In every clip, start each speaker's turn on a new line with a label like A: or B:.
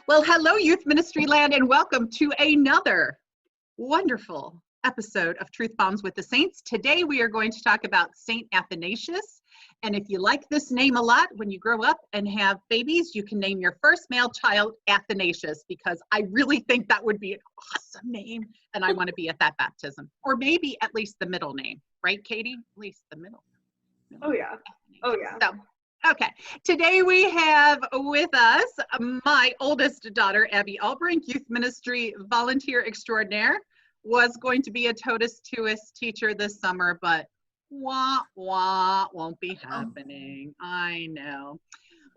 A: Well, hello, Youth Ministry Land, and welcome to another wonderful episode of Truth Bombs with the Saints. Today, we are going to talk about Saint Athanasius. And if you like this name a lot, when you grow up and have babies, you can name your first male child Athanasius, because I really think that would be an awesome name, and I want to be at that baptism. Or maybe at least the middle name, right, Katie? At least the middle.
B: Oh, yeah. Oh, yeah.
A: So, okay, today we have with us my oldest daughter, Abby Albrinck, youth ministry volunteer extraordinaire, was going to be a totus tuus teacher this summer, but won't be happening. I know.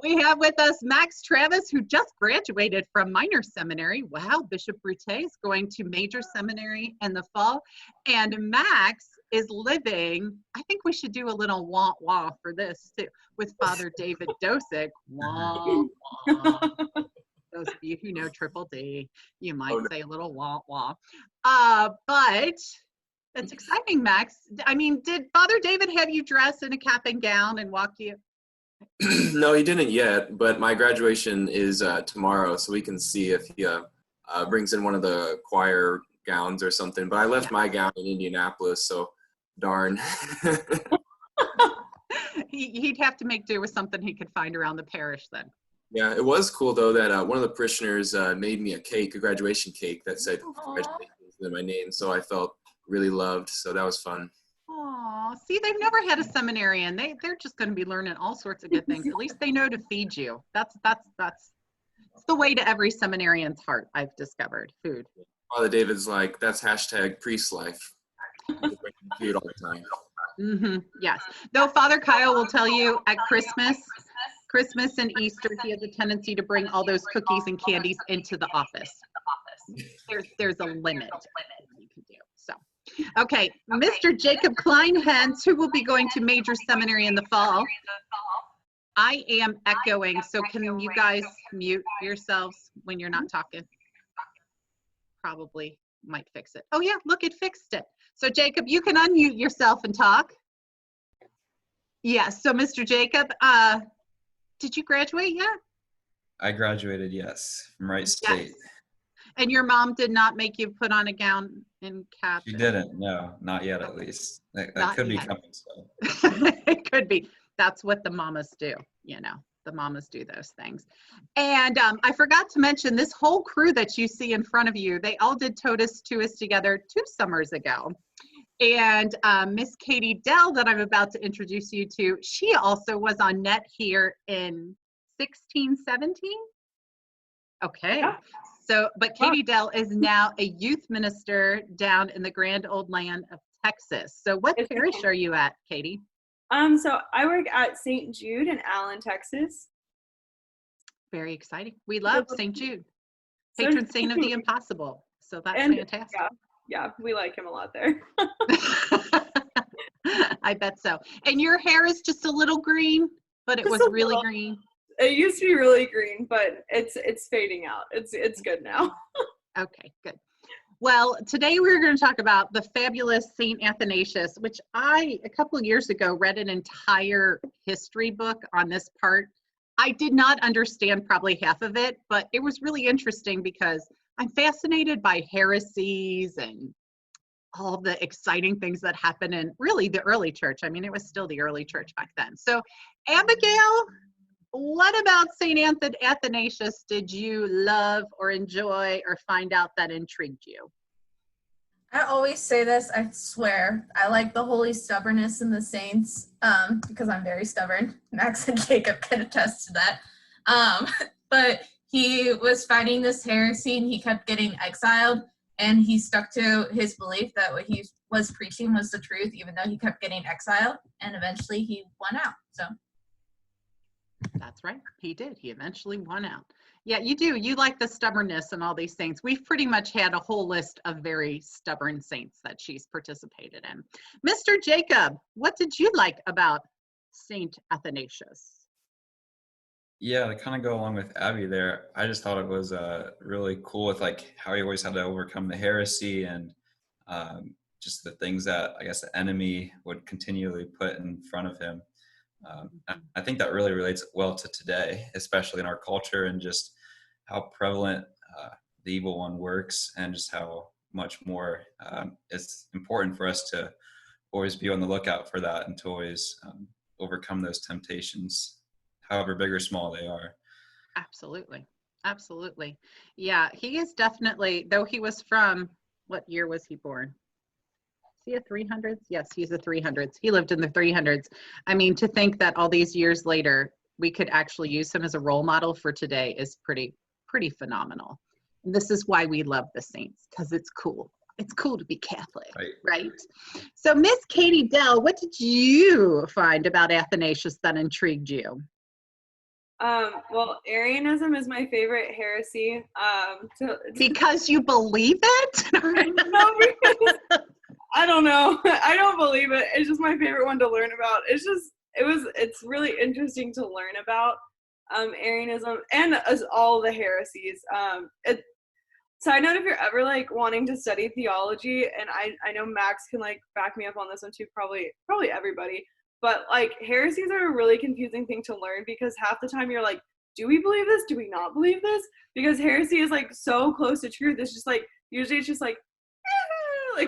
A: We have with us Max Travis, who just graduated from minor seminary. Wow, Bishop Brute is going to major seminary in the fall. And Max is living, I think we should do a little wah for this too, with Father David Dosick. Wah. Those of you who know Triple D, you might say a little wah. But it's exciting, Max. I mean, did Father David have you dress in a cap and gown and walk you?
C: No, he didn't yet, but my graduation is tomorrow, so we can see if he brings in one of the choir gowns or something. But I left my gown in Indianapolis, so darn.
A: He'd have to make do with something he could find around the parish then.
C: Yeah, it was cool, though, that one of the parishioners made me a graduation cake that said congratulations in my name, so I felt really loved, so that was fun.
A: Oh, see, they've never had a seminarian. They're just going to be learning all sorts of good things. At least they know to feed you. That's the way to every seminarian's heart, I've discovered, food.
C: Father David's like, that's hashtag priest life. Food all the time.
A: Mm-hmm. Yes. Though Father Kyle will tell you at Christmas and Easter, he has a tendency to bring all those cookies and candies into the office. There's a limit you can do. So, okay, Mr. Jacob Kleinhenz, who will be going to major seminary in the fall. I am echoing, so can you guys mute yourselves when you're not talking? Probably might fix it. Oh yeah, look, it fixed it. So Jacob, you can unmute yourself and talk. Yes, so Mr. Jacob, did you graduate yet?
D: I graduated, yes, from Wright State.
A: Yes. And your mom did not make you put on a gown and cap?
D: She didn't, no, not yet at least. That could be coming soon.
A: It could be. That's what the mamas do, you know. The mamas do those things. And I forgot to mention, this whole crew that you see in front of you, they all did totus tuus together 2 summers ago. And Miss Katie Dell, that I'm about to introduce you to, she also was on net here in 16, 17? Okay. Yeah. So, but Katie Dell is now a youth minister down in the grand old land of Texas. So what parish are you at, Katie?
B: So I work at St. Jude in Allen, Texas.
A: Very exciting. We love St. Jude, patron saint of the impossible. So that's fantastic.
B: Yeah, we like him a lot there.
A: I bet so. And your hair is just a little green, but it was really green.
B: It used to be really green, but it's fading out. It's good now.
A: Okay, good. Well, today we're going to talk about the fabulous Saint Athanasius, which I, a couple of years ago, read an entire history book on this part. I did not understand probably half of it, but it was really interesting because I'm fascinated by heresies and all the exciting things that happen in really the early church. I mean, it was still the early church back then. So, Abigail, what about St. Athanasius did you love or enjoy or find out that intrigued you?
E: I always say this, I swear. I like the holy stubbornness in the saints because I'm very stubborn. Max and Jacob can attest to that. But he was fighting this heresy and he kept getting exiled, and he stuck to his belief that what he was preaching was the truth, even though he kept getting exiled, and eventually he won out. So.
A: That's right. He did. He eventually won out. Yeah, you do. You like the stubbornness and all these things. We've pretty much had a whole list of very stubborn saints that she's participated in. Mr. Jacob, what did you like about Saint Athanasius?
D: Yeah, to kind of go along with Abby there, I just thought it was really cool with like how he always had to overcome the heresy and just the things that I guess the enemy would continually put in front of him. I think that really relates well to today, especially in our culture and just how prevalent the evil one works, and just how much more it's important for us to always be on the lookout for that, and to always overcome those temptations, however big or small they are.
A: Absolutely. Absolutely. Yeah, he is definitely, though he was from, what year was he born? Is he a 300s? Yes, he's a 300s. He lived in the 300s. I mean, to think that all these years later, we could actually use him as a role model for today is pretty phenomenal. And this is why we love the saints, because it's cool. It's cool to be Catholic, right? So Miss Katie Dell, what did you find about Athanasius that intrigued you?
B: Well, Arianism is my favorite heresy.
A: Because you believe it?
B: No, because I don't know. I don't believe it. It's just my favorite one to learn about. It's really interesting to learn about Arianism and all the heresies. Side note, if you're ever like wanting to study theology, and I know Max can like back me up on this one too, probably everybody, but like heresies are a really confusing thing to learn, because half the time you're like, do we believe this? Do we not believe this? Because heresy is like so close to truth. It's just like, usually it's just like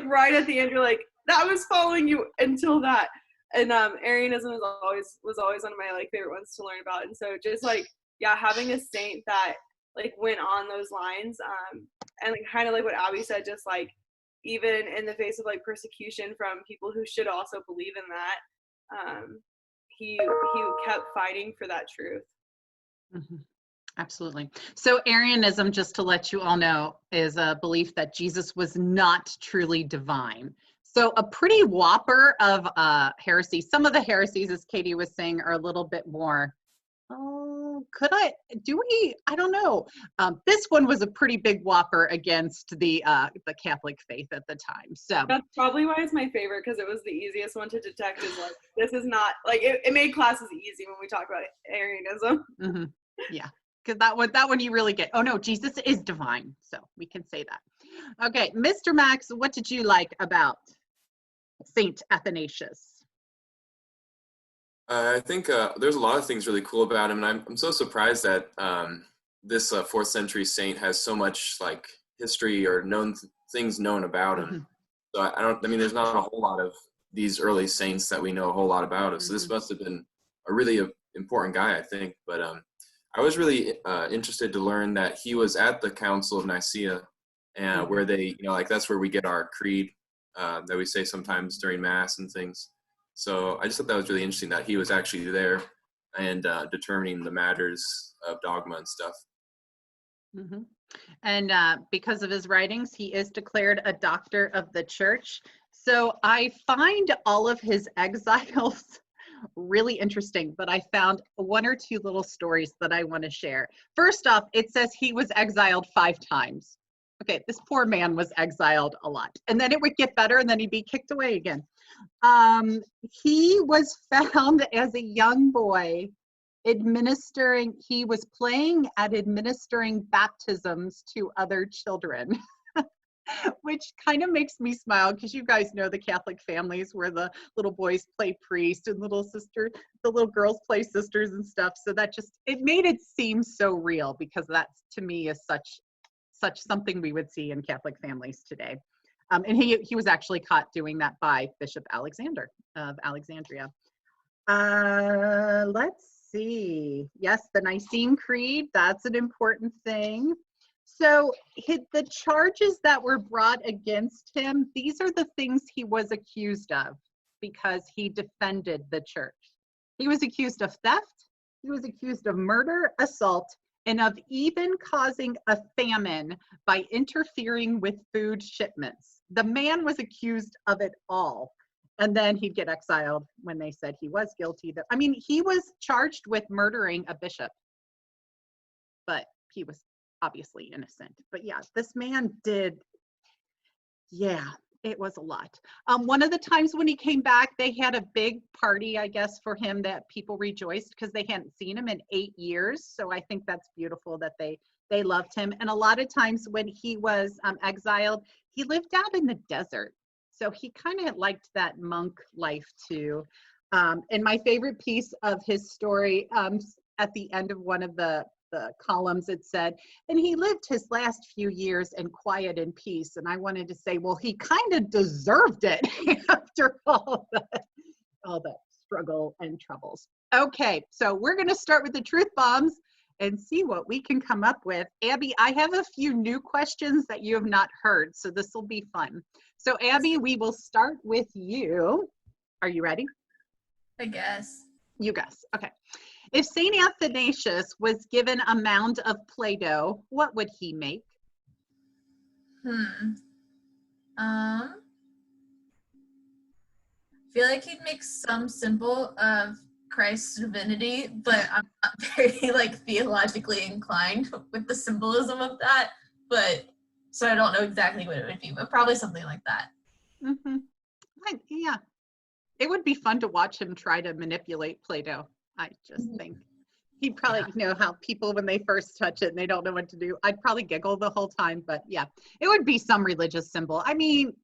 B: right at the end, you're like, that was following you until that. And Arianism was always one of my like favorite ones to learn about. And so just like, yeah, having a saint that like went on those lines, and like, kind of like what Abby said, just like even in the face of like persecution from people who should also believe in that, he kept fighting for that truth.
A: Mm-hmm. Absolutely. So Arianism, just to let you all know, is a belief that Jesus was not truly divine. So a pretty whopper of heresy. Some of the heresies, as Katie was saying, are a little bit more, I don't know. This one was a pretty big whopper against the Catholic faith at the time. So
B: that's probably why it's my favorite, because it was the easiest one to detect. Is like, this is not like it made classes easy when we talk about Arianism.
A: Mm-hmm. Yeah, because that one you really get. Oh no, Jesus is divine, so we can say that. Okay, Mr. Max, what did you like about Saint Athanasius?
C: I think there's a lot of things really cool about him, and I'm so surprised that this 4th century saint has so much like history or things known about him. So I mean, there's not a whole lot of these early saints that we know a whole lot about him. So this must have been a really important guy, I think. But I was really interested to learn that he was at the Council of Nicaea, and where they, like that's where we get our creed that we say sometimes during Mass and things. So I just thought that was really interesting that he was actually there and determining the matters of dogma and stuff.
A: Mm-hmm. And because of his writings, he is declared a doctor of the church. So I find all of his exiles really interesting, but I found one or two little stories that I want to share. First off, it says he was exiled 5 times. Okay, this poor man was exiled a lot. And then it would get better, and then he'd be kicked away again. He was found as a young boy he was playing at administering baptisms to other children, which kind of makes me smile, because you guys know the Catholic families where the little boys play priest and the little girls play sisters and stuff. So it made it seem so real, because that to me is such something we would see in Catholic families today. And he was actually caught doing that by Bishop Alexander of Alexandria. Let's see. Yes, the Nicene Creed, that's an important thing. So the charges that were brought against him, these are the things he was accused of, because he defended the church. He was accused of theft, he was accused of murder, assault, and of even causing a famine by interfering with food shipments. The man was accused of it all. And then he'd get exiled when they said he was guilty. I mean, he was charged with murdering a bishop, but he was obviously innocent. But yeah, this man did, it was a lot. One of the times when he came back, they had a big party, I guess, for him, that people rejoiced because they hadn't seen him in 8 years. So I think that's beautiful that they loved him. And a lot of times when he was exiled, he lived out in the desert. So he kind of liked that monk life too. And my favorite piece of his story, at the end of one of the the columns, it said, and he lived his last few years in quiet and peace. And I wanted to say, well, he kind of deserved it after all that struggle and troubles. Okay, so we're going to start with the truth bombs and see what we can come up with. Abby, I have a few new questions that you have not heard, so this will be fun. So Abby, we will start with you. Are you ready?
E: I guess.
A: You guess. Okay. If St. Athanasius was given a mound of Play-Doh, what would he make?
E: I feel like he'd make some symbol of Christ's divinity, but I'm not very like theologically inclined with the symbolism of that. But so I don't know exactly what it would be, but probably something like that.
A: Mm-hmm. Yeah. It would be fun to watch him try to manipulate Play-Doh. I just think he'd probably know how people, when they first touch it and they don't know what to do, I'd probably giggle the whole time, but yeah, it would be some religious symbol. I mean,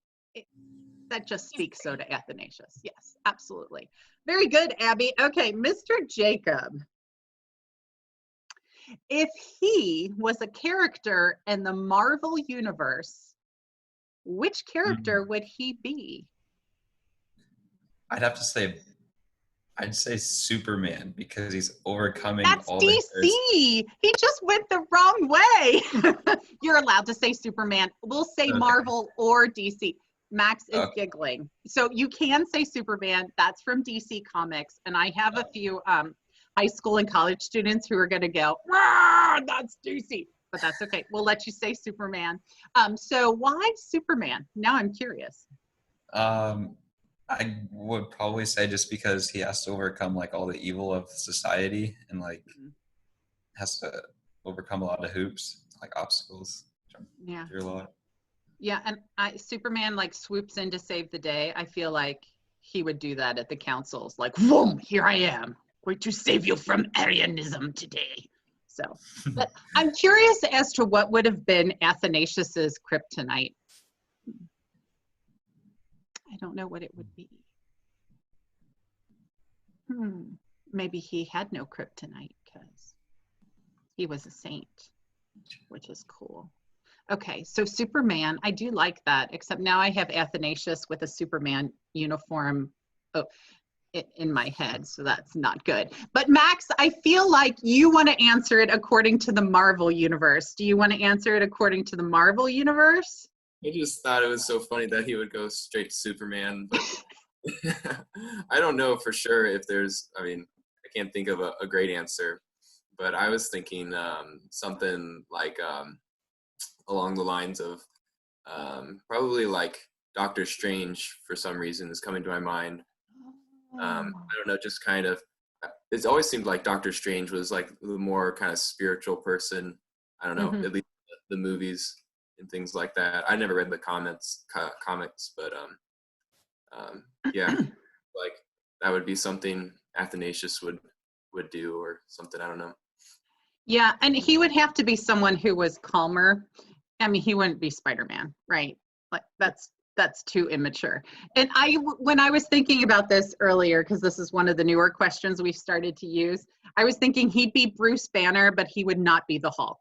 A: that just speaks so to Athanasius. Yes, absolutely. Very good, Abby. Okay, Mr. Jacob. If he was a character in the Marvel universe, which character would he be?
D: I'd say Superman, because he's overcoming
A: That's
D: all
A: DC.
D: the
A: He just went the wrong way. You're allowed to say Superman. We'll say
D: Okay.
A: Marvel or DC. Max is
D: Okay.
A: giggling. So you can say Superman. That's from DC Comics. And I have a few high school and college students who are going to go, "Rah, that's DC." But that's okay. We'll let you say Superman. So why Superman? Now I'm curious.
D: I would probably say just because he has to overcome like all the evil of society and like has to overcome a lot of hoops, like obstacles.
A: Yeah.
D: Through a lot.
A: Yeah, and Superman like swoops in to save the day. I feel like he would do that at the councils, like, "Whoom, here I am, going to save you from Arianism today." So, but I'm curious as to what would have been Athanasius's kryptonite. I don't know what it would be. Maybe he had no kryptonite because he was a saint, which is cool. Okay, so Superman, I do like that, except now I have Athanasius with a Superman uniform in my head, so that's not good. But Max, I feel like you want to answer it according to the Marvel universe. Do you want to answer it according to the Marvel universe?
C: I just thought it was so funny that he would go straight to Superman, but I don't know for sure if there's, I mean, I can't think of a great answer, but I was thinking something like along the lines of probably like Doctor Strange for some reason is coming to my mind. I don't know, just kind of, it's always seemed like Doctor Strange was like the more kind of spiritual person. I don't know, at least the movies and things like that. I never read the comics, but yeah, like that would be something Athanasius would do or something. I don't know.
A: Yeah, and he would have to be someone who was calmer. I mean, he wouldn't be Spider-Man, right? Like that's too immature. And when I was thinking about this earlier, because this is one of the newer questions we've started to use, I was thinking he'd be Bruce Banner, but he would not be the Hulk.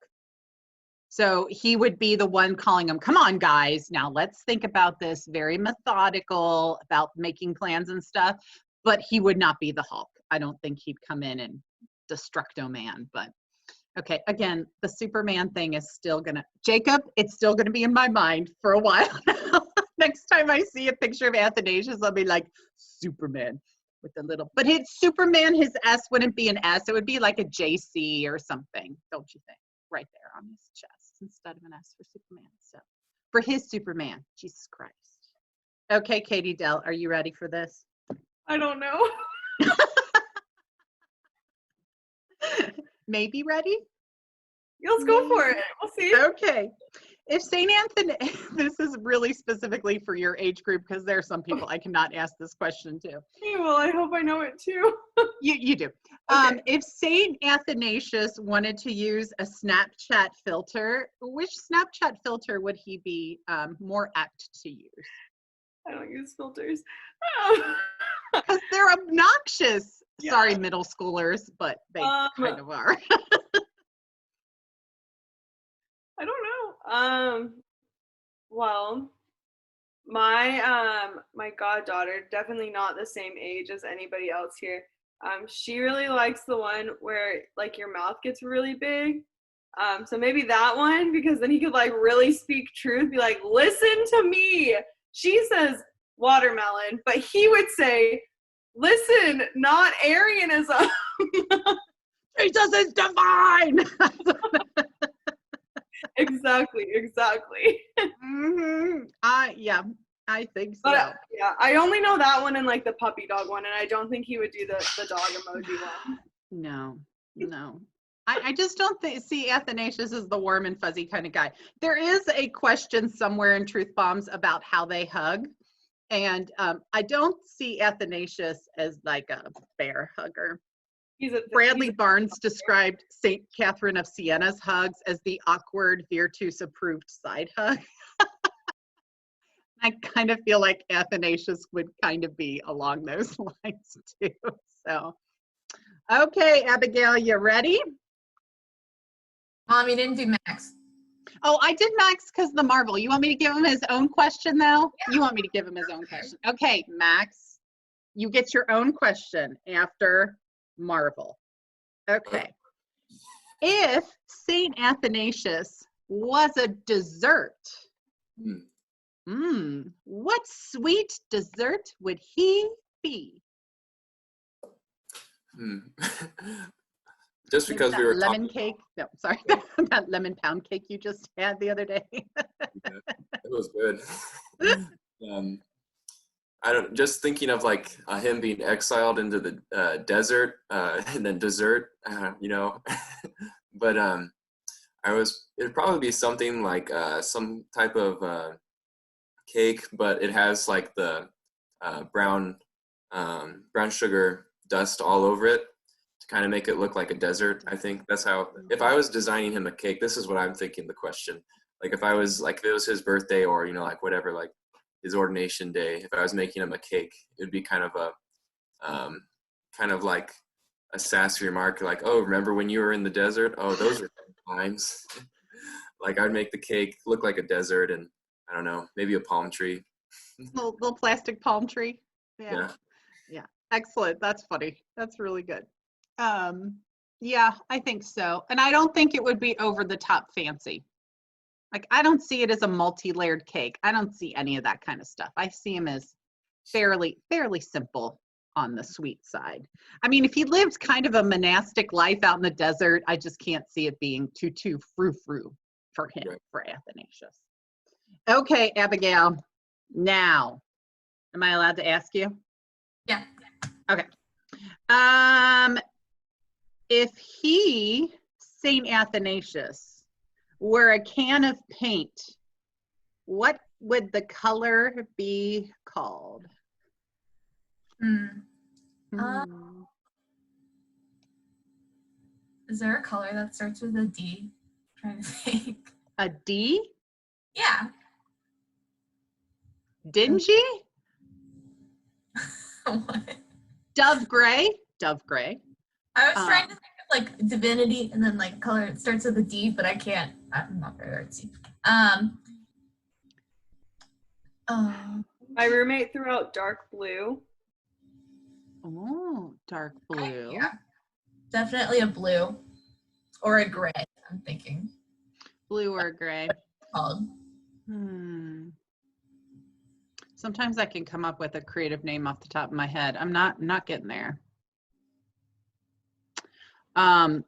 A: So he would be the one calling them, "Come on, guys, now let's think about this," very methodical about making plans and stuff, but he would not be the Hulk. I don't think he'd come in and destructo man, but okay, again, the Superman thing is still gonna, Jacob, it's still gonna be in my mind for a while. Next time I see a picture of Athanasius, I'll be like, Superman with the little, but it's Superman, his S wouldn't be an S, it would be like a JC or something, don't you think? Right there on his chest instead of an S for Superman. So for his Superman, Jesus Christ. Okay, Katie Dell, are you ready for this?
B: I don't know.
A: Maybe ready?
B: Let's go for it. We'll see.
A: Okay. If St. Anthony, this is really specifically for your age group because there are some people I cannot ask this question to.
B: Okay, well, I hope I know it too.
A: You do.
B: Okay.
A: If St. Athanasius wanted to use a Snapchat filter, which Snapchat filter would he be more apt to use?
B: I don't use filters.
A: Because they're obnoxious.
B: Yeah.
A: Sorry, middle schoolers, but they kind of are.
B: Well, my goddaughter, definitely not the same age as anybody else here. She really likes the one where like your mouth gets really big. So maybe that one, because then he could like really speak truth, be like, listen to me. She says watermelon, but he would say, listen, not Arianism.
A: Jesus is divine.
B: Exactly.
A: Yeah, I think so.
B: But yeah, I only know that one and like the puppy dog one, and I don't think he would do the dog emoji one.
A: No. I just don't see Athanasius as the warm and fuzzy kind of guy. There is a question somewhere in Truth Bombs about how they hug. And I don't see Athanasius as like a bear hugger. Bradley Barnes described St. Catherine of Siena's hugs as the awkward Virtus approved side hug. I kind of feel like Athanasius would kind of be along those lines too. So, okay, Abigail, you ready?
E: Mom, you didn't do Max.
A: Oh, I did Max because the Marvel. You want me to give him his own question though? Yeah. You want me to give him his own question? Okay, Max, you get your own question after Marvel. Okay. If Saint Athanasius was a dessert, what sweet dessert would he be?
C: Just because we were
A: lemon cake. No, sorry, that lemon pound cake you just had the other day.
C: It was good. Just thinking of like him being exiled into the desert and then dessert, but it'd probably be something like some type of cake, but it has like the brown sugar dust all over it to kind of make it look like a desert. I think that's how, if I was designing him a cake, this is what I'm thinking the question. Like if I was like, if it was his birthday or, like whatever, like his ordination day, if I was making him a cake, it would be kind of like a sassy remark, like, oh, remember when you were in the desert? Oh, those were fun times. Like I'd make the cake look like a desert, and I don't know, maybe a palm tree.
A: Little plastic palm tree. Yeah. Excellent. That's funny. That's really good. Yeah, I think so. And I don't think it would be over the top fancy. Like, I don't see it as a multi-layered cake. I don't see any of that kind of stuff. I see him as fairly simple on the sweet side. I mean, if he lived kind of a monastic life out in the desert, I just can't see it being too frou-frou for him, right, for Athanasius. Okay, Abigail. Now, am I allowed to ask you?
E: Yeah.
A: Okay. If he, Saint Athanasius, were a can of paint, what would the color be called?
E: Is there a color that starts with a D? I'm trying to think.
A: A D?
E: Yeah.
A: Dingy?
E: What?
A: Dove gray? Dove gray.
E: I was trying to think of like divinity and then like color. It starts with a D, but I can't. I'm not very artsy.
B: My roommate threw out dark blue.
A: Oh, dark blue.
E: Yeah. Definitely a blue or a gray, I'm thinking.
A: Blue or gray.
E: Called.
A: Sometimes I can come up with a creative name off the top of my head. I'm not getting there.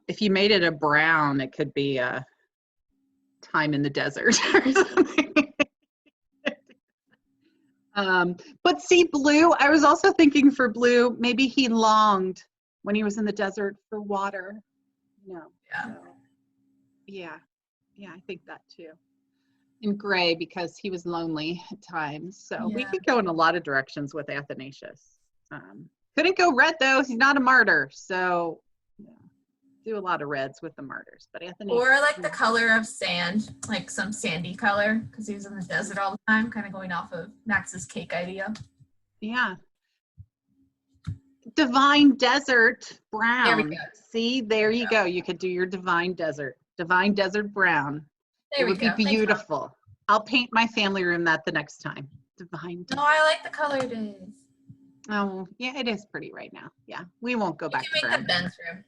A: If you made it a brown, it could be a time in the desert or something. But see, blue, I was also thinking for blue, maybe he longed when he was in the desert for water. No.
E: Yeah.
A: No. Yeah, I think that too. And gray, because he was lonely at times. So we could go in a lot of directions with Athanasius. Couldn't go red though, he's not a martyr. So do a lot of reds with the martyrs. But Athanasius.
E: Or like the color of sand, like some sandy color, because he was in the desert all the time, kind of going off of Max's cake idea.
A: Yeah. Divine desert brown.
E: There we go.
A: See, there you go. You could do your divine desert brown. It
E: we
A: would be
E: go. Thanks, Mom.
A: beautiful. I'll paint my family room that the next time. Divine.
E: No, I like the color it is.
A: Oh, yeah, it is pretty right now. Yeah, we won't go
E: You
A: back
E: can
A: to
E: make
A: brown.
E: the Ben's room.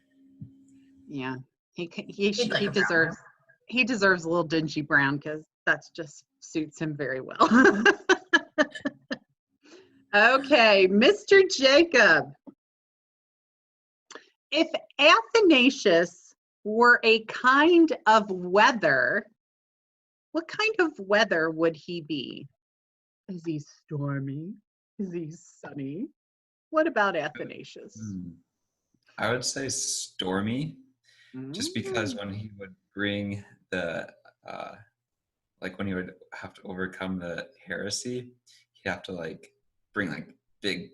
A: Yeah, he
E: He'd like a brown
A: deserves
E: room.
A: he deserves a little dingy brown because that's just suits him very well. Okay, Mr. Jacob. If Athanasius were a kind of weather, what kind of weather would he be? Is he stormy? Is he sunny? What about Athanasius?
D: I would say stormy, just because
A: Mm.
D: when he would bring the, like when he would have to overcome the heresy, he'd have to like bring like big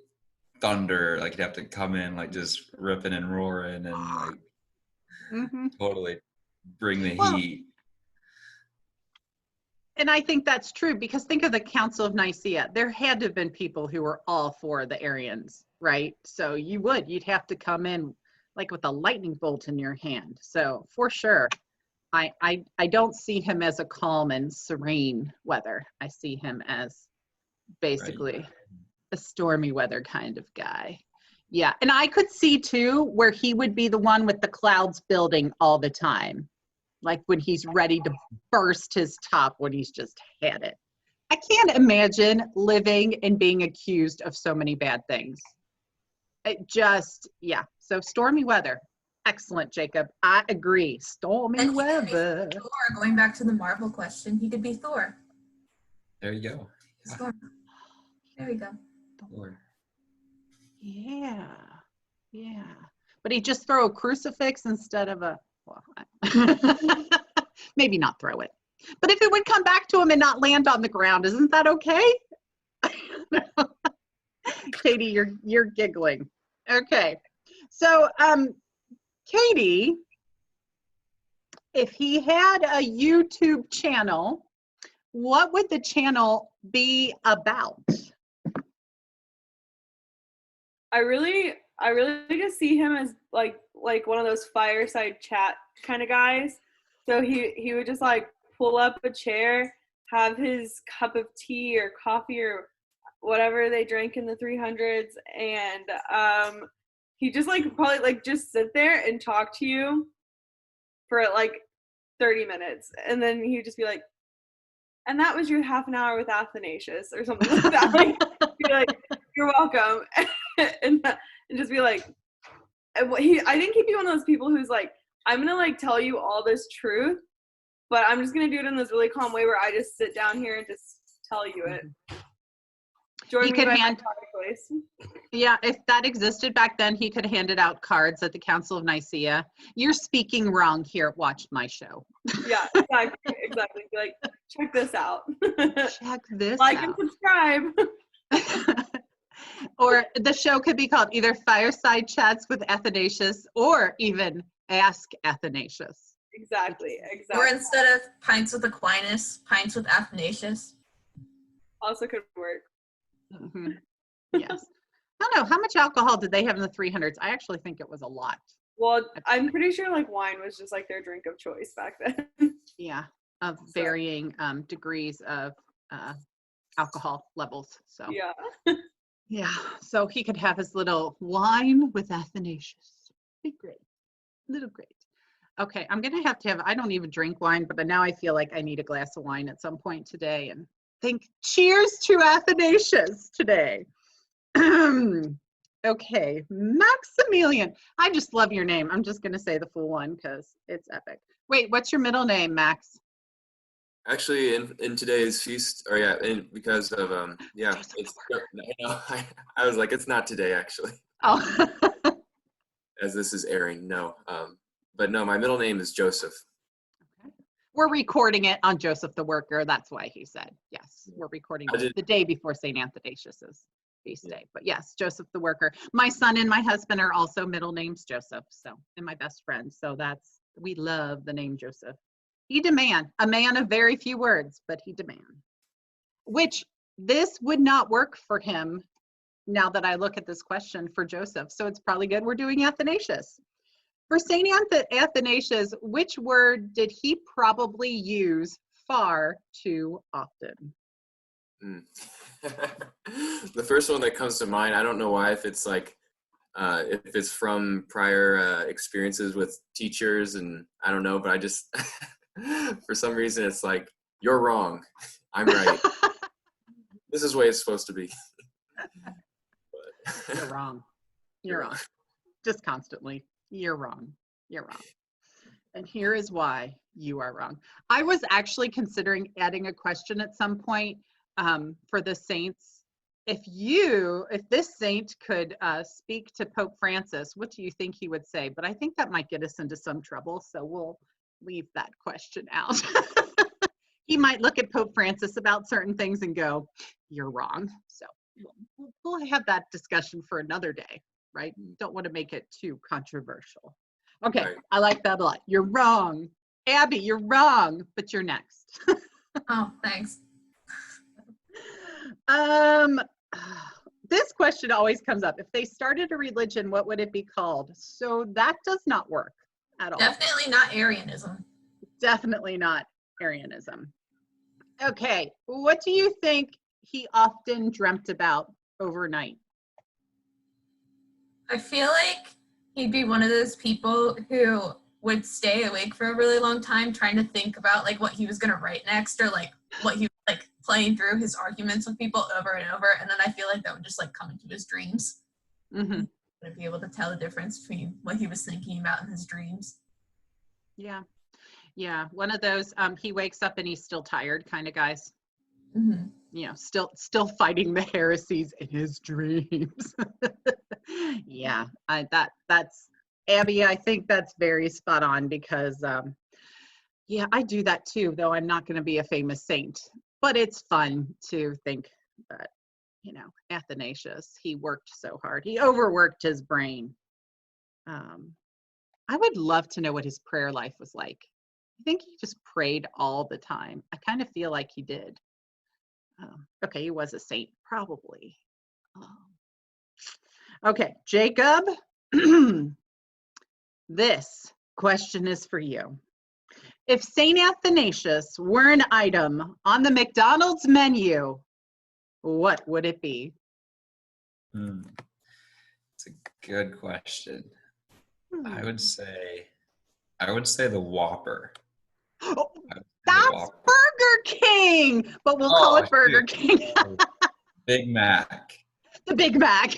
D: thunder, like he'd have to come in like just ripping and roaring and like
A: Mhm.
D: totally bring the
A: Well,
D: heat.
A: and I think that's true because think of the Council of Nicaea. There had to have been people who were all for the Arians, right? So you'd have to come in like with a lightning bolt in your hand. So for sure, I don't see him as a calm and serene weather. I see him as basically a stormy weather kind of guy. Yeah, and I could see too where he would be the one with the clouds building all the time. Like when he's ready to burst his top when he's just had it. I can't imagine living and being accused of so many bad things. It just, yeah. So stormy weather. Excellent, Jacob. I agree. Stormy
E: And he could be
A: weather.
E: Thor. Going back to the Marvel question, he could be Thor.
D: There you go.
E: He's Thor. There we go.
D: Lord.
A: Yeah. Yeah. But he'd just throw a crucifix instead of a, well, maybe not throw it. But if it would come back to him and not land on the ground, isn't that okay? Katie, you're giggling. Okay. So, Katie, if he had a YouTube channel, what would the channel be about?
B: I really just see him as like one of those fireside chat kind of guys. So he would just like pull up a chair, have his cup of tea or coffee or whatever they drank in the 300s, and he just like probably like just sit there and talk to you for like 30 minutes, and then he'd just be like, and that was your half an hour with Athanasius or something like that. Like, be like, you're welcome. and just be like, I think he'd be one of those people who's like, I'm gonna like tell you all this truth, but I'm just gonna do it in this really calm way where I just sit down here and just tell you it. Join
A: He
B: me
A: could
B: by
A: hand,
B: my fireplace.
A: yeah, if that existed back then, he could have handed out cards at the Council of Nicaea. You're speaking wrong here. Watch my show.
B: Yeah, exactly. Be like, check this out.
A: Check this
B: like
A: out.
B: and subscribe.
A: Or the show could be called either Fireside Chats with Athanasius or even Ask Athanasius.
B: Exactly.
E: Or instead of Pints with Aquinas, Pints with Athanasius.
B: Also could work.
A: Mm-hmm. Yes. I don't know. How much alcohol did they have in the 300s? I actually think it was a lot.
B: Well, I'm pretty sure like wine was just like their drink of choice back then.
A: Yeah. Of varying degrees of alcohol levels. So
B: yeah.
A: yeah. So he could have his little wine with Athanasius. Be great. Little great. Okay. I'm going to have, I don't even drink wine, but now I feel like I need a glass of wine at some point today and think cheers to Athanasius today. Okay, Maximilian. I just love your name. I'm just going to say the full one because it's epic. Wait, what's your middle name, Max?
C: Actually, in today's feast, or yeah, because of yeah, it's. I was like, it's not today actually.
A: Oh.
C: As this is airing, no. But no, my middle name is Joseph.
A: Okay. We're recording it on Joseph the Worker. That's why he said yes. We're recording it the day before St. Athanasius's feast day. But yes, Joseph the Worker. My son and my husband are also middle names Joseph. So, and my best friend. So we love the name Joseph. He demand, a man of very few words, but he demand. Which this would not work for him now that I look at this question for Joseph. So it's probably good we're doing Athanasius. For St. Athanasius, which word did he probably use far too often?
C: The first one that comes to mind, I don't know why, if it's like, if it's from prior experiences with teachers, and I don't know, but I just, for some reason, it's like, you're wrong, I'm right. This is the way it's supposed to be.
A: You're wrong. You're wrong. Just constantly. You're wrong. You're wrong. And here is why you are wrong. I was actually considering adding a question at some point for the saints. If this saint could speak to Pope Francis, what do you think he would say? But I think that might get us into some trouble, so we'll leave that question out. He might look at Pope Francis about certain things and go, you're wrong. So we'll have that discussion for another day, right? Don't want to make it too controversial. Okay,
C: Right.
A: I like that a lot. You're wrong. Abby, you're wrong, but you're next.
E: Oh, thanks.
A: This question always comes up. If they started a religion, what would it be called? So that does not work at all.
E: Definitely not Arianism.
A: Definitely not Arianism. Okay, what do you think he often dreamt about overnight?
E: I feel like he'd be one of those people who would stay awake for a really long time trying to think about like what he was going to write next, or like what he like playing through his arguments with people over and over, and then I feel like that would just like come into his dreams.
A: Mm-hmm.
E: Wouldn't be able to tell the difference between what he was thinking about in his dreams.
A: Yeah, one of those he wakes up and he's still tired kind of guys.
E: Mm-hmm.
A: You know, still fighting the heresies in his dreams. Yeah, that's Abby, I think that's very spot on, because yeah, I do that too, though I'm not going to be a famous saint, but it's fun to think that, you know, Athanasius, he worked so hard, he overworked his brain. I would love to know what his prayer life was like. I think he just prayed all the time. I kind of feel like he did. Okay, he was a saint, probably. Okay, Jacob, this question is for you. If St. Athanasius were an item on the McDonald's menu, what would it be?
D: It's a good question. I
A: Hmm.
D: would say the Whopper.
A: Oh,
D: I would say the
A: that's
D: Whopper.
A: Burger King, but we'll call it Burger
D: shoot.
A: King.
D: Big Mac.
A: The Big Mac.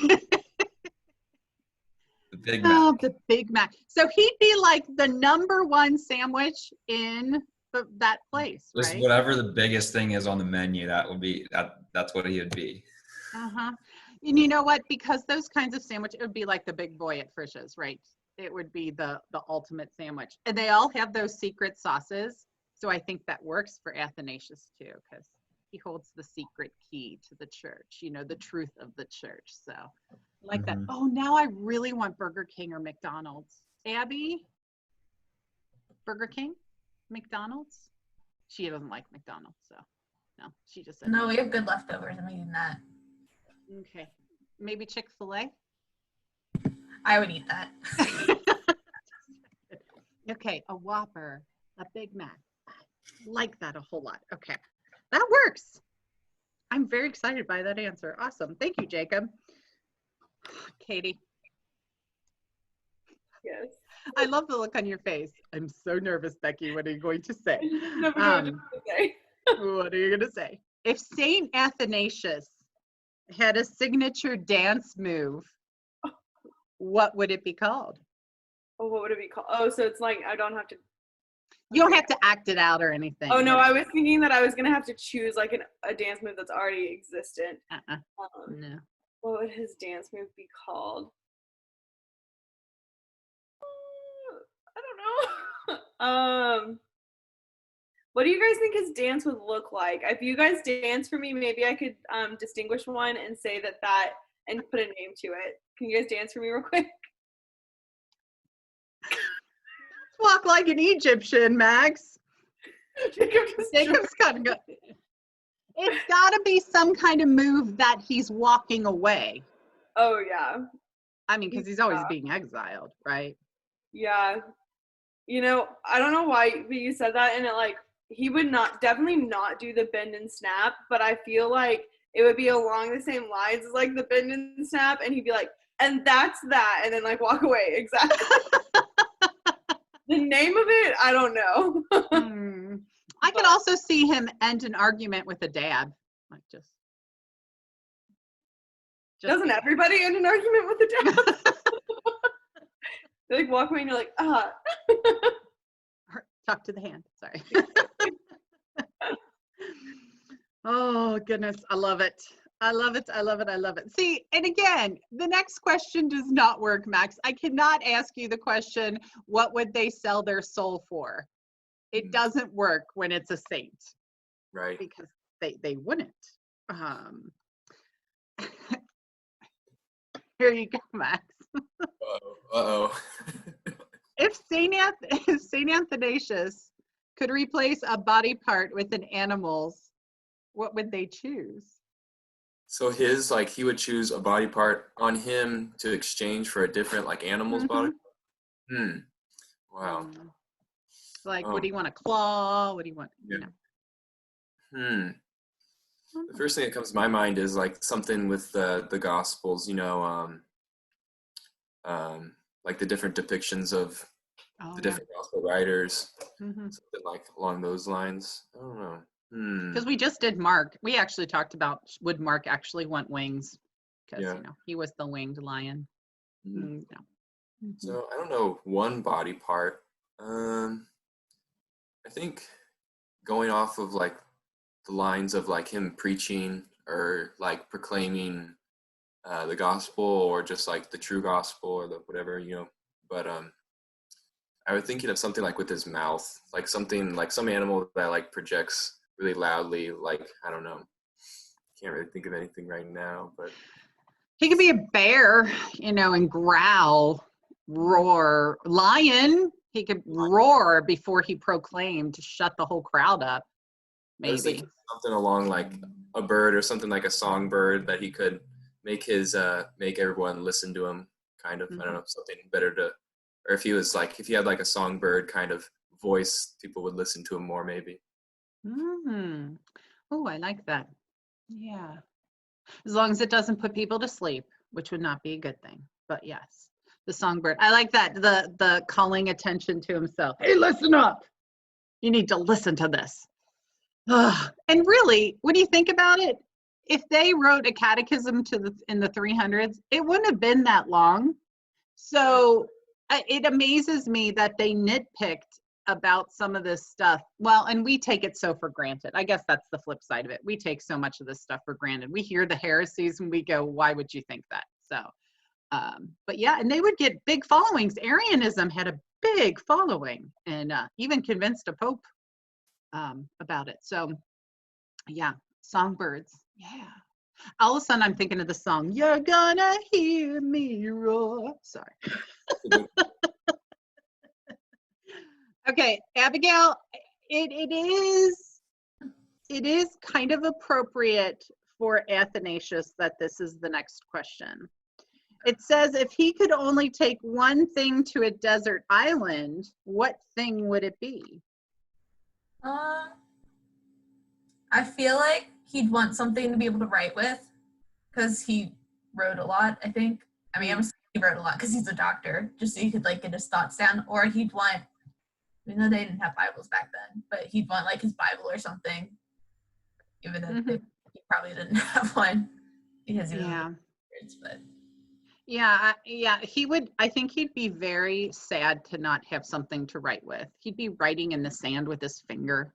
D: The Big
A: Oh,
D: Mac.
A: the Big Mac. So he'd be like the #1 sandwich in that place,
D: Just
A: right?
D: whatever the biggest thing is on the menu, that's what he would be.
A: Uh-huh. And you know what? Because those kinds of sandwich, it would be like the Big Boy at Frisch's, right? It would be the ultimate sandwich. And they all have those secret sauces. So I think that works for Athanasius too, because he holds the secret key to the church, you know, the truth of the church. So I like that.
D: Mhm.
A: Oh, now I really want Burger King or McDonald's. Abby? Burger King? McDonald's? She doesn't like McDonald's, so no, she just said
E: No, we have good leftovers. I'm eating that.
A: okay. Maybe Chick-fil-A?
E: I would eat that.
A: Okay, a Whopper, a Big Mac. I like that a whole lot. Okay, that works. I'm very excited by that answer. Awesome. Thank you, Jacob. Katie,
B: Yes.
A: I love the look on your face. I'm so nervous, Becky. What are you going to say?
B: Never know what to say.
A: What are you going to say? If St. Athanasius had a signature dance move, what would it be called?
B: Oh, what would it be called? Oh, so it's like I don't have to.
A: You don't have to act it out or anything.
B: Oh no, I was thinking that I was gonna have to choose like a dance move that's already existent.
A: No.
B: What would his dance move be called? I don't know. What do you guys think his dance would look like? If you guys dance for me, maybe I could distinguish one and say that and put a name to it. Can you guys dance for me real quick?
A: Walk like an Egyptian, Max. Jacob's got to go. It's got to be some kind of move that he's walking away.
B: Oh yeah.
A: I mean, because he's always being exiled, right?
B: Yeah. You know, I don't know why, but you said that, and it like, he would definitely not do the bend and snap, but I feel like it would be along the same lines as like the bend and snap, and he'd be like, and that's that, and then like walk away. Exactly. The name of it, I don't know.
A: I could also see him end an argument with a dab. Like just
B: doesn't everybody end an argument with a dab? They like walk away and you're like,
A: talk to the hand. Sorry. Oh goodness, I love it. I love it. I love it. I love it. See, and again, the next question does not work, Max. I cannot ask you the question, what would they sell their soul for? It doesn't work when it's a saint.
C: Right.
A: Because they wouldn't. Here you go, Max.
C: Uh-oh.
A: If Saint Athanasius could replace a body part with an animal's, what would they choose?
C: So he would choose a body part on him to exchange for a different like animal's body? Wow.
A: Like, what do you want, a claw? What do you want?
C: Yeah. The first thing that comes to my mind is like something with the Gospels, like the different depictions of the different Gospel writers, something like along those lines. I don't know.
A: Because we just did Mark. We actually talked about, would Mark actually want wings? Because he was the winged lion.
C: So I don't know, one body part. I think going off of like the lines of like him preaching or like proclaiming the gospel, or just like the true gospel, or the whatever, but I was thinking of something like with his mouth, like something like some animal that like projects really loudly, like, I don't know, can't really think of anything right now, but
A: he could be a bear, and growl, roar. Lion, he could roar before he proclaimed to shut the whole crowd up. Maybe
C: I was thinking something along like a bird, or something like a songbird that he could make everyone listen to him, kind of. I don't know, something better to, or if he had like a songbird kind of voice, people would listen to him more, maybe.
A: Oh, I like that. Yeah. As long as it doesn't put people to sleep, which would not be a good thing. But yes, the songbird. I like that. The calling attention to himself. Hey, listen up. You need to listen to this. And really, when you think about it, if they wrote a catechism in the 300s, it wouldn't have been that long. So it amazes me that they nitpicked about some of this stuff. Well, and we take it so for granted. I guess that's the flip side of it. We take so much of this stuff for granted. We hear the heresies and we go, why would you think that? So, but yeah, and they would get big followings. Arianism had a big following, and even convinced a pope about it. So yeah, songbirds. Yeah. All of a sudden I'm thinking of the song, "You're gonna hear me roar." Sorry. Okay, Abigail, it is kind of appropriate for Athanasius that this is the next question. It says, if he could only take one thing to a desert island, what thing would it be?
E: I feel like he'd want something to be able to write with, because he wrote a lot, I think. I mean, I'm saying he wrote a lot because he's a doctor, just so he could like get his thoughts down. Or he'd want, we know they didn't have Bibles back then, but he'd want like his Bible or something, even though he probably didn't have one because he was words, but
A: yeah, he would. I think he'd be very sad to not have something to write with. He'd be writing in the sand with his finger.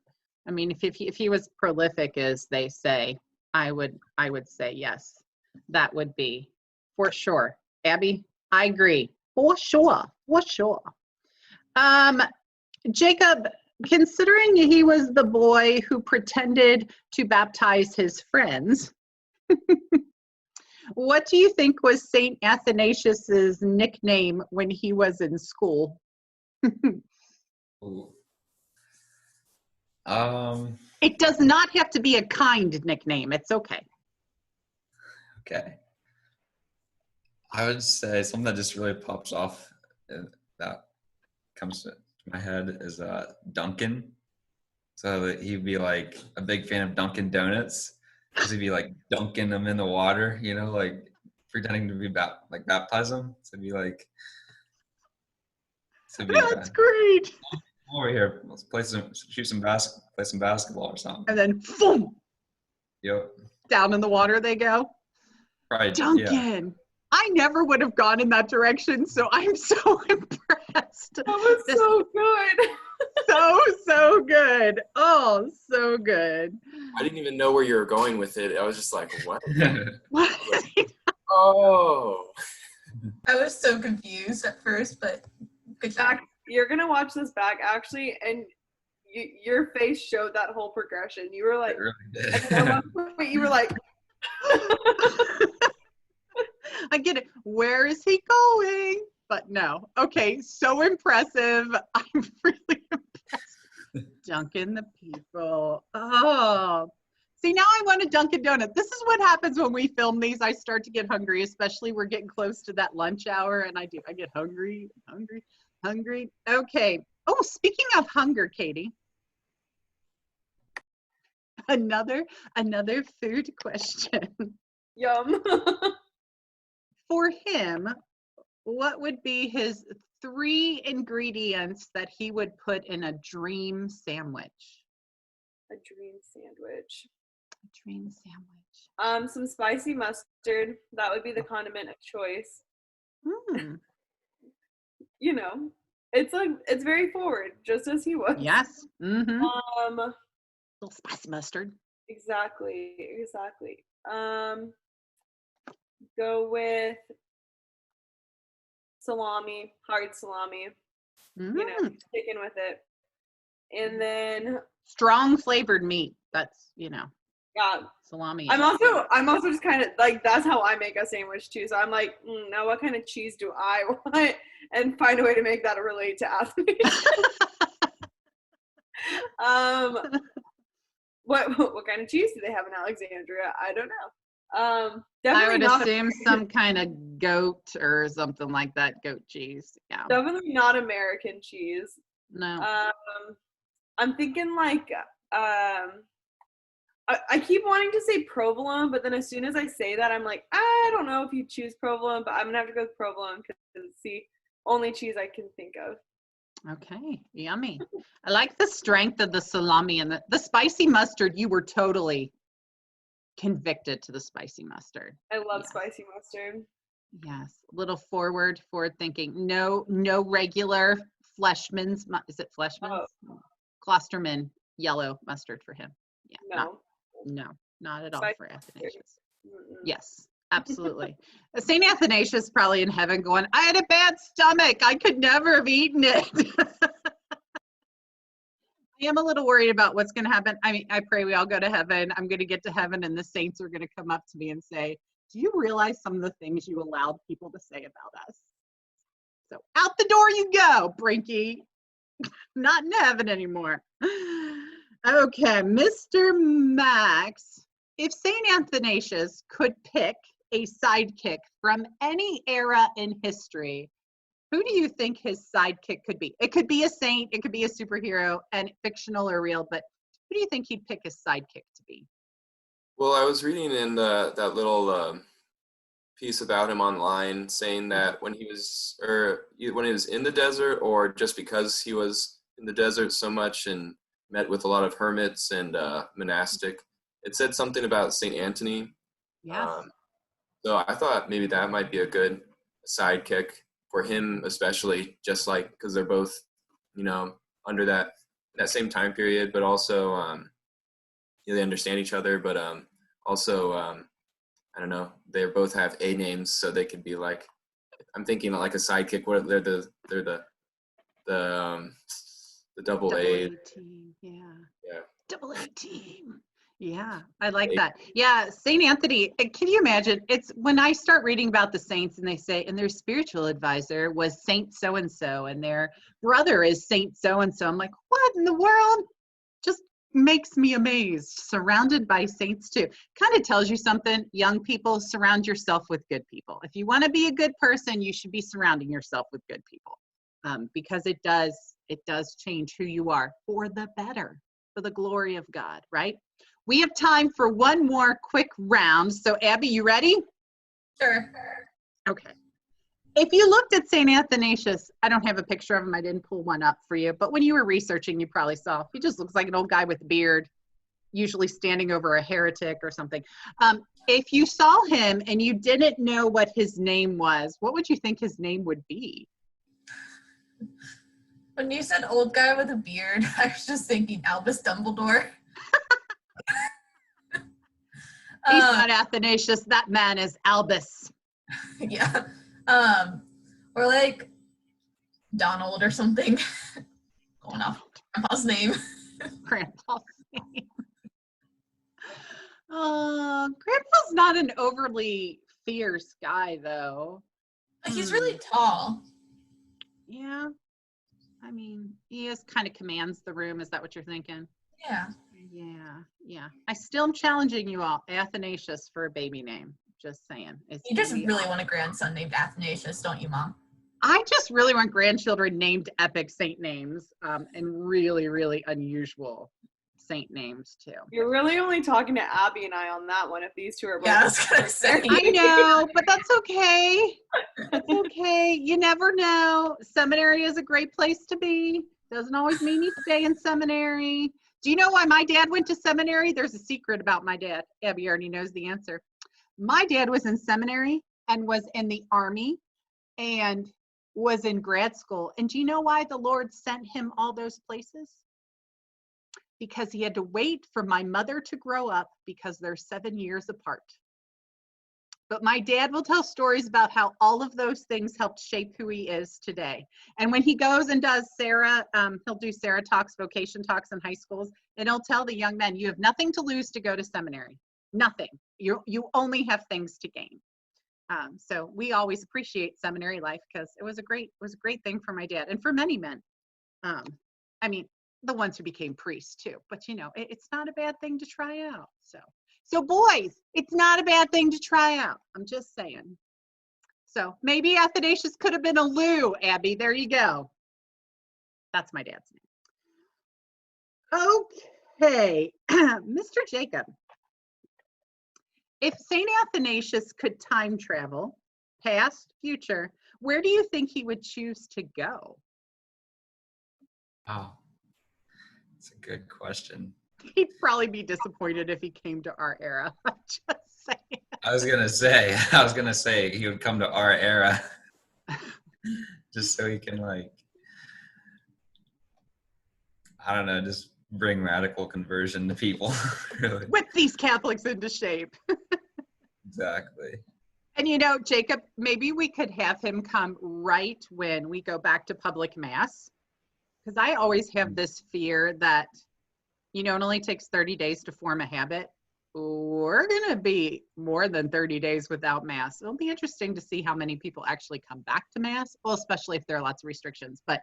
A: I mean, if he was prolific, as they say, I would say yes, that would be for sure. Abby, I agree, for sure. Jacob, considering he was the boy who pretended to baptize his friends, what do you think was Saint Athanasius's nickname when he was in school? It does not have to be a kind nickname. It's okay.
D: Okay. I would say something that just really pops off that comes to my head is Duncan. So that he'd be like a big fan of Dunkin' Donuts, because he'd be like dunking them in the water, you know, like pretending to be like baptize them. So it'd be like,
A: That's great.
D: over here, let's play some basketball or something.
A: And then boom,
D: Yep.
A: down in the water they go.
D: Right.
A: Duncan.
D: Yeah.
A: I never would have gone in that direction, so I'm so impressed.
B: That was so good.
A: So good. Oh, so good.
C: I didn't even know where you were going with it. I was just like, what?
A: What?
C: Oh.
E: I was so confused at first, but good job.
B: You're gonna watch this back actually, and your face showed that whole progression. You were like,
D: It really did.
B: and then at one point you were like,
A: I get it. Where is he going? But no. Okay, so impressive. I'm really impressed. Dunkin' the people. Oh. See, now I want a Dunkin' Donut. This is what happens when we film these. I start to get hungry, especially we're getting close to that lunch hour, and I get hungry. Okay. Oh, speaking of hunger, Katie. Another food question.
B: yum.
A: For him, what would be his 3 ingredients that he would put in a dream sandwich?
B: A dream sandwich.
A: A dream sandwich.
B: Some spicy mustard. That would be the condiment of choice. You know, it's very forward, just as he was.
A: Yes. Mm-hmm. Little spicy mustard.
B: Exactly. Go with salami, hard salami. You know, sticking with it. And then
A: Strong flavored meat. That's,
B: yeah.
A: Salami.
B: I'm also just kind of like, that's how I make a sandwich too. So I'm like, now what kind of cheese do I want? And find a way to make that relate to Athanasius. What kind of cheese do they have in Alexandria? I don't know.
A: I would assume some kind of goat or something like that. Goat cheese. Yeah.
B: Definitely not American cheese.
A: No.
B: I'm thinking like I keep wanting to say provolone, but then as soon as I say that, I'm like, I don't know if you choose provolone, but I'm gonna have to go with provolone because it's the only cheese I can think of.
A: Okay, yummy. I like the strength of the salami and the spicy mustard. You were totally convicted to the spicy mustard.
B: I love spicy mustard.
A: Yes, a little forward thinking. No regular Fleshman's. Is it Fleshman's?
B: Oh.
A: Klosterman yellow mustard for him. Yeah.
B: No.
A: Not at all
B: Spicy
A: for Athanasius.
B: Mm-mm.
A: Yes, absolutely. St. Athanasius probably in heaven going, I had a bad stomach. I could never have eaten it. I am a little worried about what's going to happen. I mean, I pray we all go to heaven. I'm going to get to heaven and the saints are going to come up to me and say, do you realize some of the things you allowed people to say about us? So out the door you go, Brinky. Not in heaven anymore. Okay, Mr. Max, if St. Athanasius could pick a sidekick from any era in history, who do you think his sidekick could be? It could be a saint, it could be a superhero, and fictional or real, but who do you think he'd pick his sidekick to be?
C: Well, I was reading in that little piece about him online saying that when he was in the desert, or just because he was in the desert so much and met with a lot of hermits and monastic, it said something about St. Anthony.
A: Yes.
C: So I thought maybe that might be a good sidekick for him, especially just like because they're both, under that same time period, but also they understand each other, but also I don't know, they both have A names, so they could be like, I'm thinking like a sidekick. What they're the double A
A: team.
C: Yeah.
A: Double A team. Yeah, I like that. Yeah, St. Anthony, can you imagine? It's when I start reading about the saints and they say, and their spiritual advisor was Saint so-and-so and their brother is Saint so-and-so. I'm like, what in the world? Just makes me amazed. Surrounded by saints too. Kind of tells you something. Young people, surround yourself with good people. If you want to be a good person, you should be surrounding yourself with good people. because it does change who you are for the better, for the glory of God, right? We have time for one more quick round. So Abby, you ready?
E: Sure.
A: Okay. If you looked at St. Athanasius, I don't have a picture of him. I didn't pull one up for you, but when you were researching, you probably saw, he just looks like an old guy with a beard, usually standing over a heretic or something. If you saw him and you didn't know what his name was, what would you think his name would be?
E: When you said old guy with a beard, I was just thinking Albus Dumbledore.
A: He's not Athanasius. That man is Albus.
E: Yeah. Or like Donald or something. Going off Grandpa's name.
A: Grandpa's name. Grandpa's not an overly fierce guy, though.
E: He's really tall.
A: Yeah. I mean, he is kind of commands the room. Is that what you're thinking?
E: Yeah.
A: Yeah. I still am challenging you all. Athanasius for a baby name. Just saying.
E: You just really want a grandson named Athanasius, don't you, Mom?
A: I just really want grandchildren named epic saint names, and really, really unusual saint names too.
B: You're really only talking to Abby and I on that one if these two are both.
E: Yeah, I was gonna say.
A: I know, but that's okay. It's okay. You never know. Seminary is a great place to be. Doesn't always mean you stay in seminary. Do you know why my dad went to seminary? There's a secret about my dad. Abby already knows the answer. My dad was in seminary and was in the army and was in grad school. And do you know why the Lord sent him all those places? Because he had to wait for my mother to grow up because they're 7 years apart. But my dad will tell stories about how all of those things helped shape who he is today. And when he goes and does Sarah, he'll do Sarah talks, vocation talks in high schools, and he'll tell the young men, you have nothing to lose to go to seminary. Nothing. You only have things to gain. So we always appreciate seminary life because it was a great thing for my dad and for many men. I mean, the ones who became priests too, but you know, it's not a bad thing to try out. So boys, it's not a bad thing to try out. I'm just saying. So maybe Athanasius could have been a Lou, Abby. There you go. That's my dad's name. Okay, Mr. Jacob. If St. Athanasius could time travel, past, future, where do you think he would choose to go?
D: Oh, that's a good question.
A: He'd probably be disappointed if he came to our era. I'm just saying.
D: I was gonna say he would come to our era just so he can, like, I don't know, just bring radical conversion to people. Really.
A: Whip these Catholics into shape.
D: Exactly.
A: And you know, Jacob, maybe we could have him come right when we go back to public mass. Because I always have this fear that, you know, it only takes 30 days to form a habit. We're going to be more than 30 days without mass. It'll be interesting to see how many people actually come back to mass. Well, especially if there are lots of restrictions. But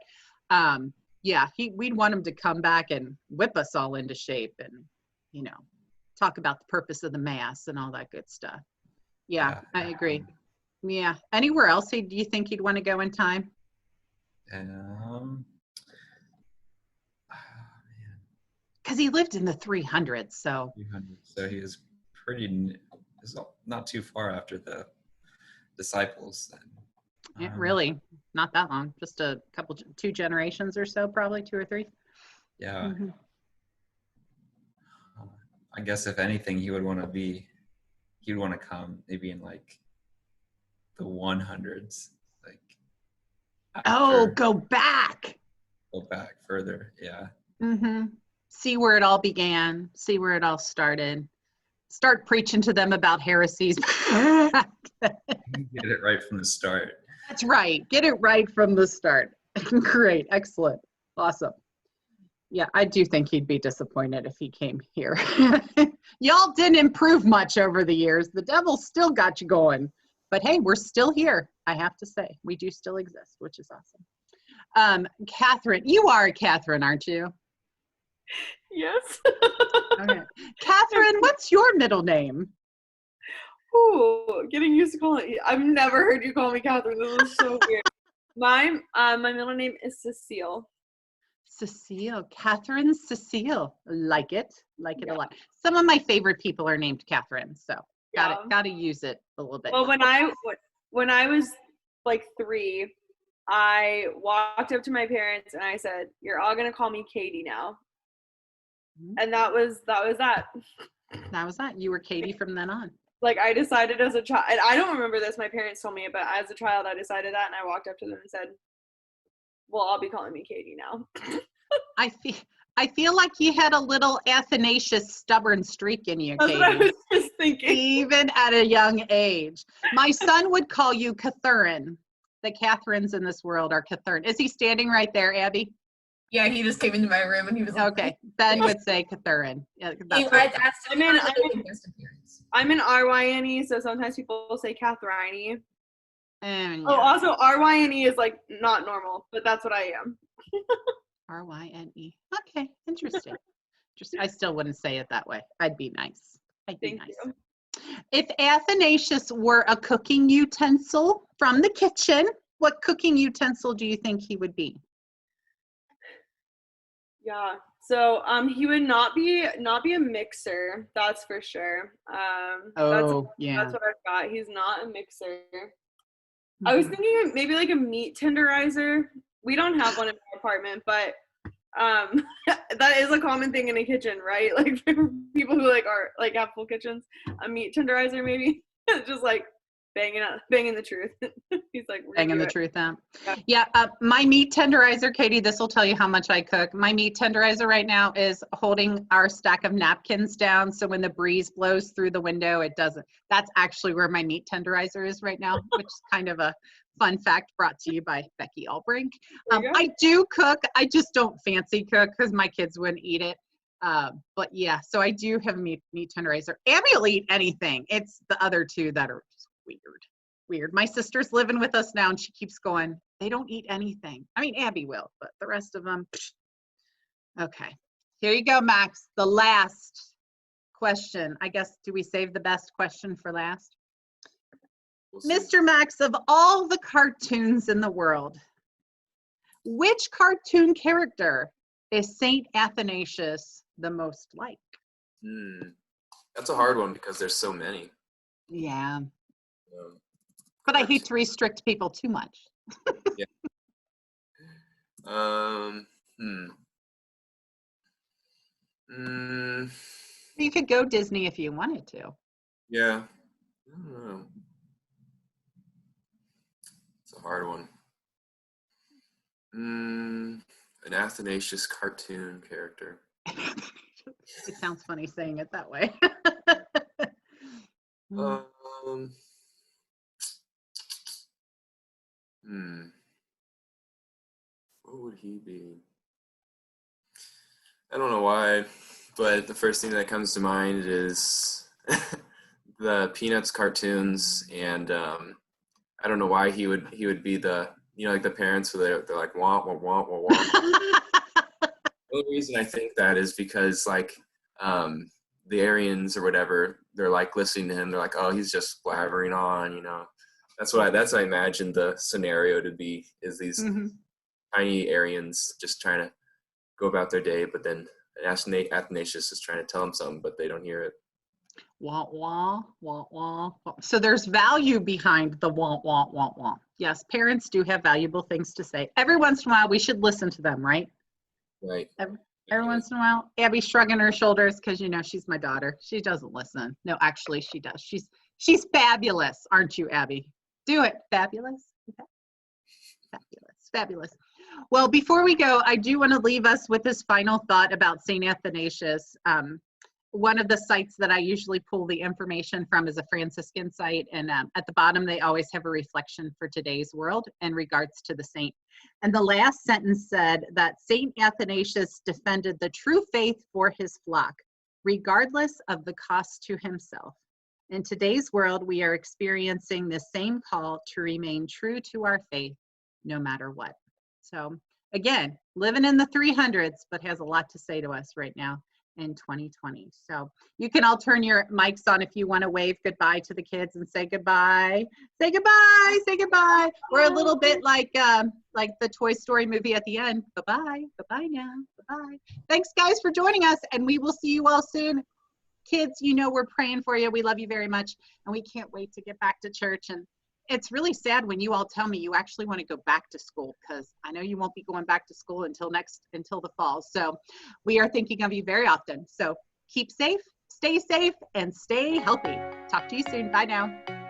A: yeah, we'd want him to come back and whip us all into shape and, you know, talk about the purpose of the mass and all that good stuff. Yeah, I agree. Yeah. Anywhere else do you think he'd want to go in time? Because he lived in the 300s, so.
D: 300. So he was not too far after the disciples then.
A: Really, not that long. Just a couple, 2 generations or so, probably 2 or 3.
D: Yeah. Mm-hmm. I guess if anything, he would want to come maybe in like the 100s, like.
A: Go back.
D: Go back further, yeah.
A: Mm-hmm. See where it all began. See where it all started. Start preaching to them about heresies.
D: Get it right from the start.
A: That's right. Get it right from the start. Great. Excellent. Awesome. Yeah, I do think he'd be disappointed if he came here. Y'all didn't improve much over the years. The devil still got you going. But hey, we're still here, I have to say. We do still exist, which is awesome. Catherine, you are a Catherine, aren't you?
B: Yes.
A: Okay. Catherine, what's your middle name?
B: Ooh, getting used to calling. I've never heard you call me Catherine. This is so weird. My middle name is Cecile.
A: Cecile, Catherine Cecile. Like it
B: Yeah.
A: a lot. Some of my favorite people are named Catherine, so
B: Yeah.
A: gotta use it a little bit.
B: Well, when I was like 3, I walked up to my parents and I said, "You're all gonna call me Katie now," and that was that.
A: That was that. You were Katie from then on.
B: Like I decided as a child, and I don't remember this. My parents told me, but as a child, I decided that, and I walked up to them and said, "Well, I'll be calling me Katie now."
A: I feel like you had a little Athanasius stubborn streak in you,
B: That's what I
A: Katie.
B: was just thinking.
A: Even at a young age. My son would call you Catherine. The Catherines in this world are Catherine. Is he standing right there, Abby?
E: Yeah, he just came into my room and he was like,
A: Okay. Ben would say Catherine. Yeah, that's
E: I
A: what-
E: asked him
B: I'm in-
E: how to do best appearance.
B: I'm an RYNE, so sometimes people say Catherine.
A: and
B: Oh,
A: yeah,
B: also RYNE is like not normal, but that's what I am.
A: RYNE. Okay, interesting. I still wouldn't say it that way. I'd be nice. I'd be
B: Thank
A: nice.
B: you.
A: If Athanasius were a cooking utensil from the kitchen, what cooking utensil do you think he would be?
B: Yeah. So he would not be a mixer, that's for sure.
A: Yeah.
B: That's what I've got. He's not a mixer. I was thinking maybe like a meat tenderizer. We don't have one in my apartment, but that is a common thing in a kitchen, right? Like for people who have full kitchens, a meat tenderizer maybe. Just like banging the truth. He's like
A: Banging the truth out.
B: Yeah.
A: Yeah, my meat tenderizer, Katie, this will tell you how much I cook. My meat tenderizer right now is holding our stack of napkins down, so when the breeze blows through the window, it doesn't. That's actually where my meat tenderizer is right now, which is kind of a fun fact brought to you by Becky Albrinck.
B: There you go.
A: I do cook. I just don't fancy cook because my kids wouldn't eat it. But yeah, so I do have a meat tenderizer. Abby will eat anything. It's the other two that are just weird. My sister's living with us now and she keeps going, they don't eat anything. I mean, Abby will, but the rest of them. Okay, here you go, Max. The last question. I guess, do we save the best question for last?
C: We'll see.
A: Mr. Max, of all the cartoons in the world, which cartoon character is Saint Athanasius the most like?
C: That's a hard one because there's so many.
A: Yeah. But I hate to restrict people too much.
C: Yeah.
A: You could go Disney if you wanted to.
C: Yeah. I don't know. It's a hard one. An Athanasius cartoon character.
A: It sounds funny saying it that way.
C: What would he be? I don't know why, but the first thing that comes to mind is the Peanuts cartoons, and I don't know why he would be the, like the parents who they're like wah wah wah wah wah. The only reason I think that is because like the Aryans or whatever, they're like listening to him, they're like, oh, he's just blabbering on, That's what I imagine the scenario to be, is these tiny Aryans just trying to go about their day, but then Athanasius is trying to tell them something, but they don't hear it.
A: Wah, wah, wah, wah, wah. So there's value behind the wah, wah, wah, wah. Yes, parents do have valuable things to say. Every once in a while, we should listen to them, right?
C: Right.
A: Every once in a while. Abby's shrugging her shoulders because, she's my daughter. She doesn't listen. No, actually, she does. She's fabulous, aren't you, Abby? Do it. Fabulous? Fabulous. Well, before we go, I do want to leave us with this final thought about St. Athanasius. One of the sites that I usually pull the information from is a Franciscan site, and at the bottom they always have a reflection for today's world in regards to the saint. And the last sentence said that St. Athanasius defended the true faith for his flock, regardless of the cost to himself. In today's world, we are experiencing the same call to remain true to our faith, no matter what. So again, living in the 300s, but has a lot to say to us right now. in 2020. So you can all turn your mics on if you want to wave goodbye to the kids and say goodbye. Say goodbye. Say goodbye. We're a little bit like the Toy Story movie at the end. Bye-bye. Bye-bye now. Bye-bye. Thanks, guys, for joining us, and we will see you all soon. Kids, you know we're praying for you. We love you very much, and we can't wait to get back to church. And it's really sad when you all tell me you actually want to go back to school, because I know you won't be going back to school until the fall. So we are thinking of you very often. So keep safe, stay safe, and stay healthy. Talk to you soon. Bye now.